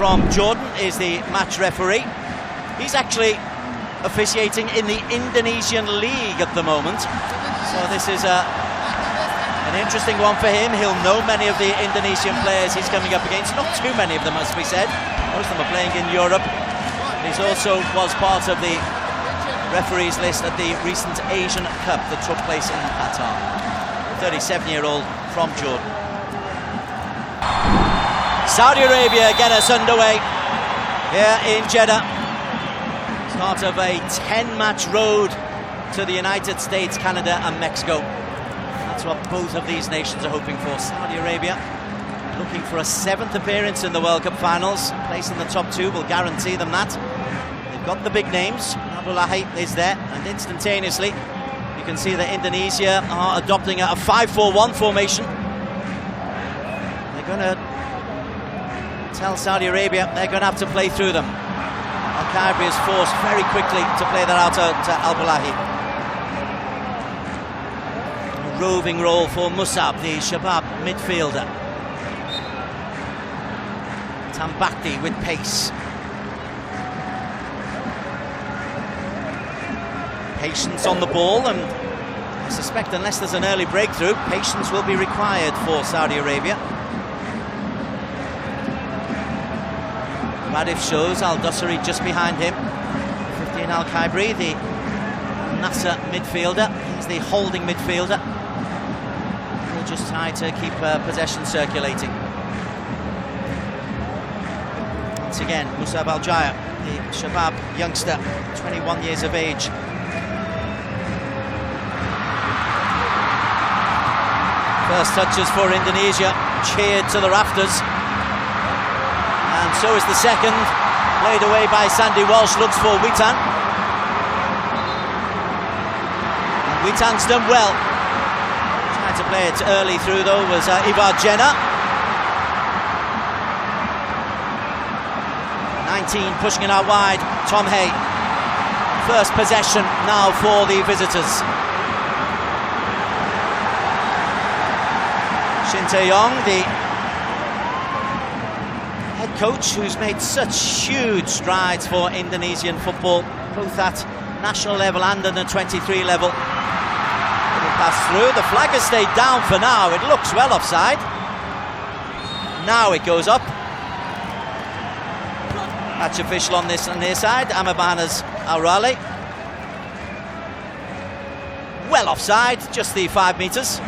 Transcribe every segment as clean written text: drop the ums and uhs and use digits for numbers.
from Jordan is the match referee. He's actually officiating in the Indonesian League at the moment, so this is an interesting one for him. He'll know many of the Indonesian players he's coming up against. Not too many of them, must be said. Most of them are playing in Europe. He's also was part of the referees list at the recent Asian Cup that took place in Qatar. 37-year-old from Jordan. Saudi Arabia get us underway here in Jeddah. Start of a 10-match road to the United States, Canada and Mexico. That's what both of these nations are hoping for. Saudi Arabia looking for a 7th appearance in the World Cup finals. Place in the top 2 will guarantee them that. They've got the big names. Adalah is there, and instantaneously you can see that Indonesia are adopting a 5-4-1 formation. They're going to tell Saudi Arabia they're going to have to play through them. Al-Khaibri is forced very quickly to play that out to Al-Balahi. A roving role for Musab, the Shabab midfielder. Tambakti with pace. Patience on the ball, and I suspect unless there's an early breakthrough, patience will be required for Saudi Arabia. Radif shows Al-Dosari just behind him. 15 Al-Khaibri, the Nasser midfielder. He's the holding midfielder. He'll just try to keep possession circulating. Once again, Musab Al-Jaya, the Shabab youngster, 21 years of age. First touches for Indonesia, cheered to the rafters. And so is the second, played away by Sandy Walsh, looks for Witan. And Witan's done well. Trying to play it early through though was Ivar Jenner. 19 pushing it out wide, Tom Hay. First possession now for the visitors. Shin Tae-yong, the head coach who's made such huge strides for Indonesian football, both at national level and under 23 level. It'll pass through. The flag has stayed down for now. It looks well offside. Now it goes up. Match official on this on their side, Amabanas Aurale. Well offside, just the 5 metres.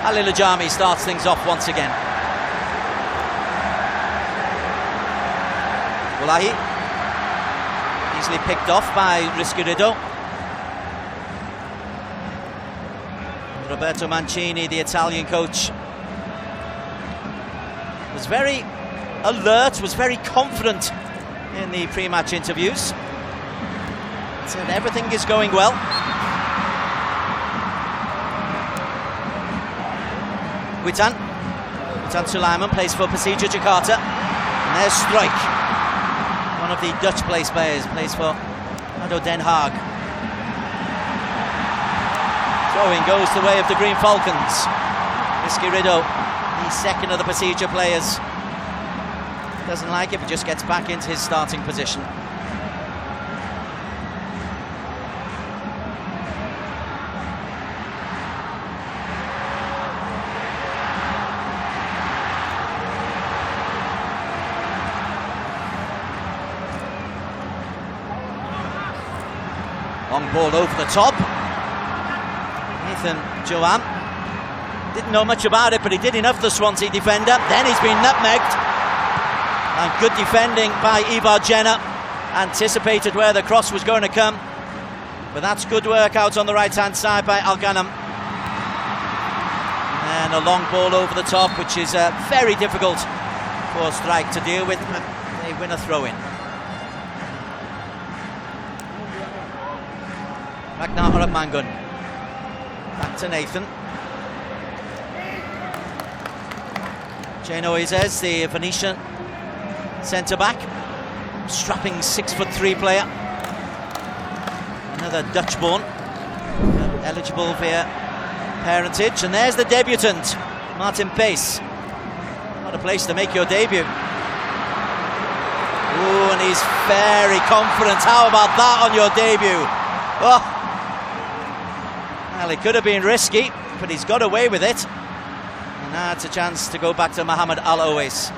Ali Lajami starts things off once again. Wallahi easily picked off by Rizquirido. Roberto Mancini, the Italian coach, was very alert, was very confident in the pre-match interviews. Said everything is going well. Witan Sulaiman plays for Persija Jakarta, and there's Struijk, one of the Dutch place players, plays for ADO Den Haag. Throwing goes the way of the Green Falcons. Rizquirido, the second of the Persija players, doesn't like it but just gets back into his starting position. Long ball over the top. Nathan Joam didn't know much about it, but he did enough for the Swansea defender. Then he's been nutmegged. And good defending by Ivar Jenner. Anticipated where the cross was going to come. But that's good work out on the right-hand side by Al Ghanem. And a long ball over the top, which is very difficult for Struijk to deal with. They win a throw-in. Ragnar Mangun. Back to Nathan. Jano Izez, the Venetian centre-back. Strapping 6'3" player. Another Dutch-born. Eligible via parentage, and there's the debutant, Martin Pace. What a place to make your debut. Ooh, and he's very confident. How about that on your debut? Oh, well, it could have been risky, but he's got away with it. And now it's a chance to go back to Mohamed Al Owais.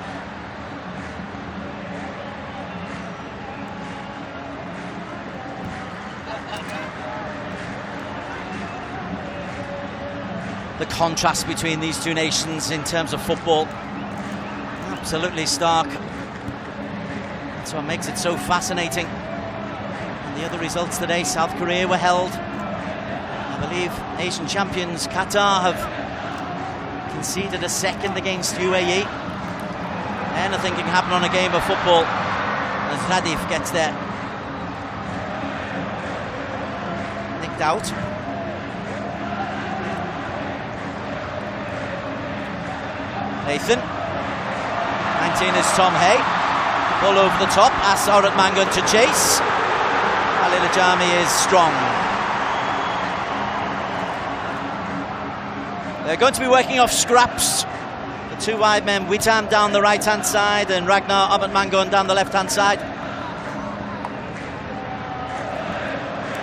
The contrast between these two nations in terms of football, absolutely stark. That's what makes it so fascinating. And the other results today: South Korea were held. I believe Asian champions Qatar have conceded a second against UAE. Anything can happen on a game of football as Radif gets there. Nicked out. Nathan. 19 is Tom Hay. Ball over the top. Asarat Mangun to chase. Ali Lajami is strong. They're going to be working off scraps. The two wide men, Witam down the right hand side and Ragnar Mangun down the left hand side.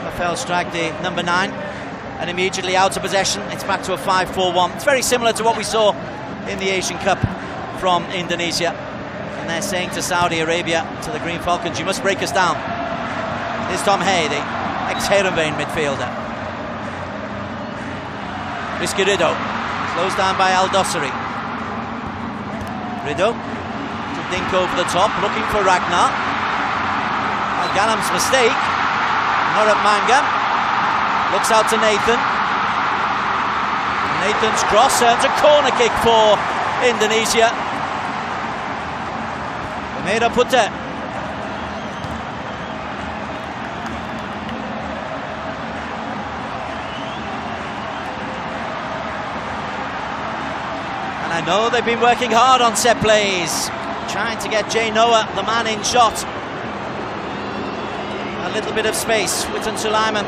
Rafael Stragdi, number 9, and immediately out of possession. It's back to a 5-4-1. It's very similar to what we saw in the Asian Cup from Indonesia. And they're saying to Saudi Arabia, to the Green Falcons, you must break us down. Here's Tom Hay, the ex-Heerenveen midfielder. Rizky Ridho, slows down by Al Dossari. Ridho, to dink over the top, looking for Ragnar. Al Ghanam's mistake. Norat Mangam looks out to Nathan. Nathan's cross earns a corner kick for Indonesia. Mera Putte. And I know they've been working hard on set plays, trying to get Jay Noah, the man in shot. A little bit of space. Witten Sulaiman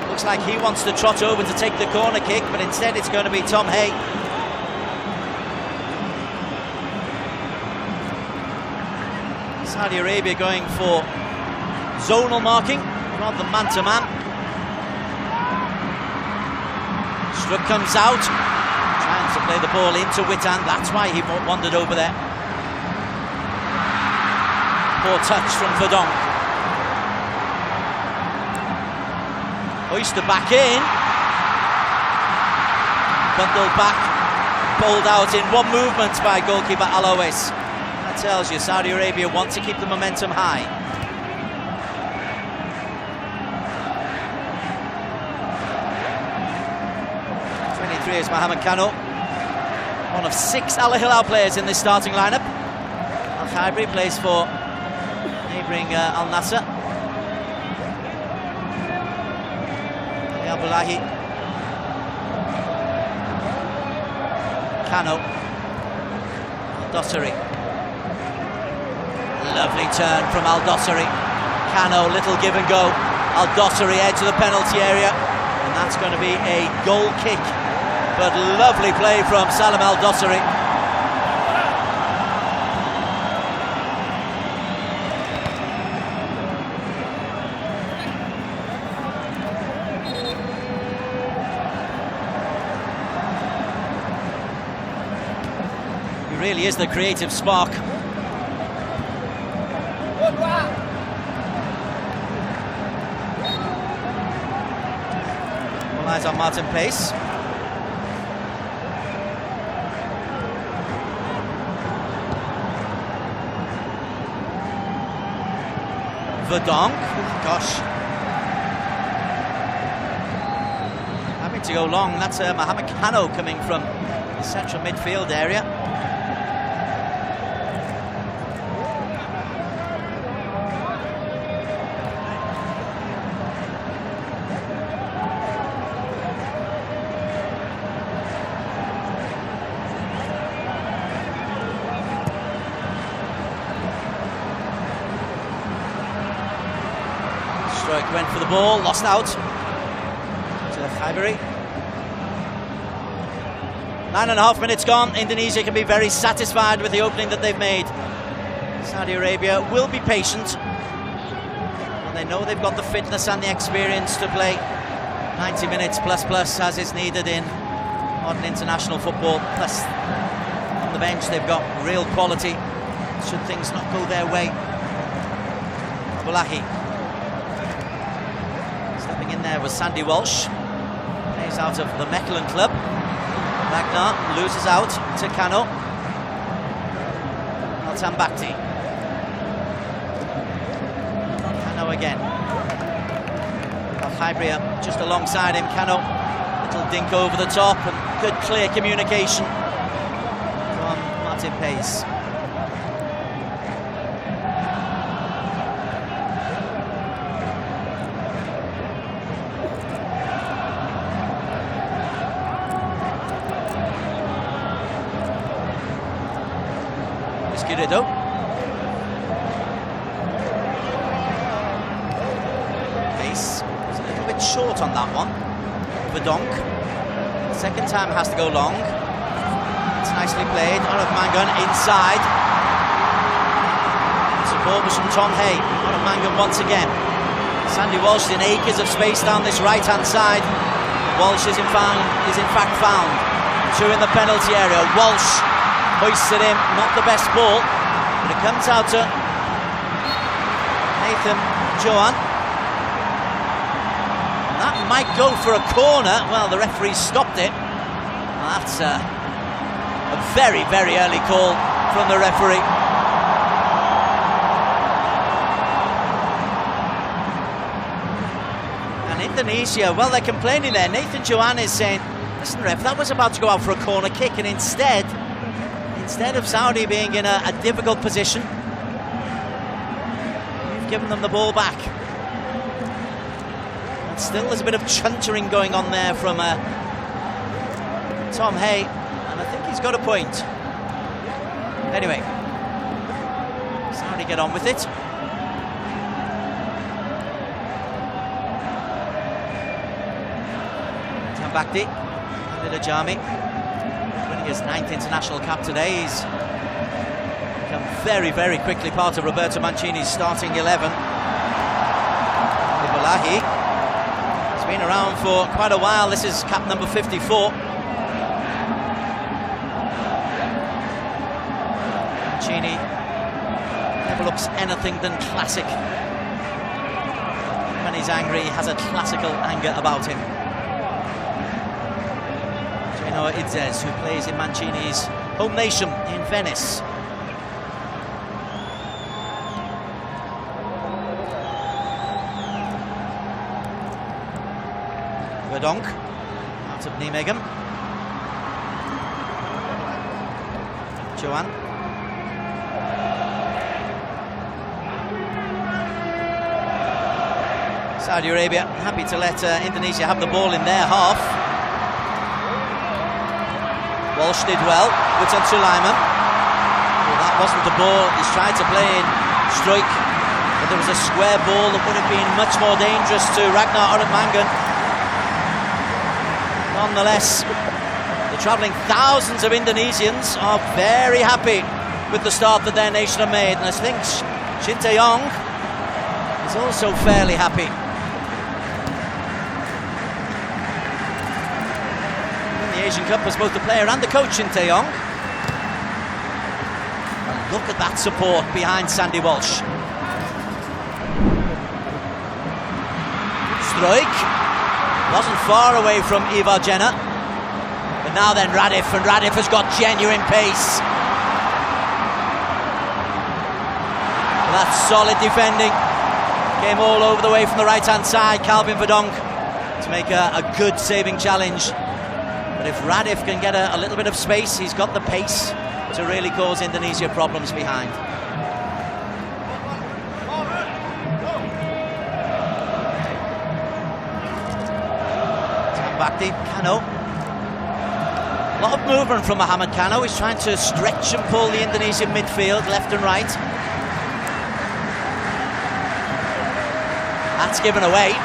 looks like he wants to trot over to take the corner kick, but instead it's going to be Tom Hay. Saudi Arabia going for zonal marking rather than man-to-man. Struck comes out, trying to play the ball into Witan. That's why he wandered over there. Poor touch from Verdonk. Oyster back in. Bundled back, bowled out in one movement by goalkeeper Al Owais. That tells you Saudi Arabia want to keep the momentum high. Is Mohamed Kano, one of 6 Al Hilal players in this starting lineup. Al Khaibri plays for neighbouring Al Nassr. Abdullahi, Kano, Al Dossari. Lovely turn from Al Dossari. Kano, little give and go. Al Dossari edge of the penalty area, and that's going to be a goal kick. But lovely play from Salam Al Dossari. He really is the creative spark. All eyes on Martin Pace. Verdonk, gosh, having to go long. That's Mohamed Kano coming from the central midfield area. Went for the ball, lost out to Khaibri. 9.5 minutes gone. Indonesia can be very satisfied with the opening that they've made. Saudi Arabia will be patient. And they know they've got the fitness and the experience to play 90 minutes plus as is needed in modern international football. Plus, on the bench, they've got real quality should things not go their way. Bola stepping in there was Sandy Walsh. Plays out of the Mechelen club. Ragnar loses out to Kano. Altambakti. Kano again. Al-Hybria just alongside him. Kano, little dink over the top and good clear communication from Martin Pace. Pace was a little bit short on that one. Verdonk, second time has to go long. It's nicely played. Mangan inside. Support was from Tom Hay. Mangan once again. Sandy Walsh in acres of space down this right hand side. Walsh is in fact found. Two in the penalty area. Walsh hoists it in, not the best ball, but it comes out to Nathan Johan. That might go for a corner. Well, the referee stopped it. Well, that's a very, very early call from the referee. And Indonesia, well, they're complaining there. Nathan Johan is saying, listen, ref, that was about to go out for a corner kick, and instead of Saudi being in a difficult position, you've given them the ball back. And still there's a bit of chuntering going on there from Tom Hay, and I think he's got a point. Anyway, Saudi get on with it. Tambakti, Jami. His 9th international cap today. He's become very, very quickly part of Roberto Mancini's starting 11. Ibolahi has been around for quite a while. This is cap number 54. Mancini never looks anything than classic. When he's angry, he has a classical anger about him. Idzes, who plays in Mancini's home nation in Venice. Verdonk out of Nijmegen. Johan. Saudi Arabia happy to let Indonesia have the ball in their half. Walsh did well, Witan Sulaiman. Well, that wasn't the ball. He's tried to play in strike, but there was a square ball that would have been much more dangerous to Ragnar Mangan. Nonetheless, the travelling thousands of Indonesians are very happy with the start that their nation have made, and I think Shin Tae-yong is also fairly happy. Asian Cup was both the player and the coach in Tae-yong. Look at that support behind Sandy Walsh. Strike wasn't far away from Ivar Jenner, but now then Radif, and Radif has got genuine pace. That's solid defending. Came all over the way from the right hand side. Calvin Verdonk to make a good saving challenge. But if Radif can get a little bit of space, he's got the pace to really cause Indonesia problems behind. Tambakti, Kano. A lot of movement from Mohamed Kano. He's trying to stretch and pull the Indonesian midfield left and right. That's given away.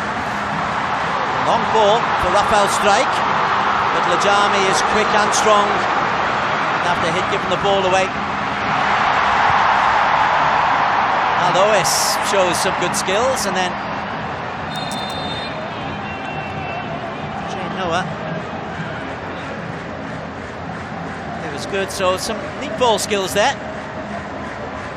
Long ball for Rafael Strike. But Lajami is quick and strong after giving the ball away. Alois shows some good skills, and then Noah. It was good, so some neat ball skills there.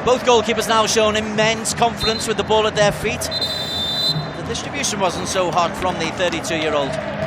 Both goalkeepers now showing immense confidence with the ball at their feet. The distribution wasn't so hot from the 32-year-old.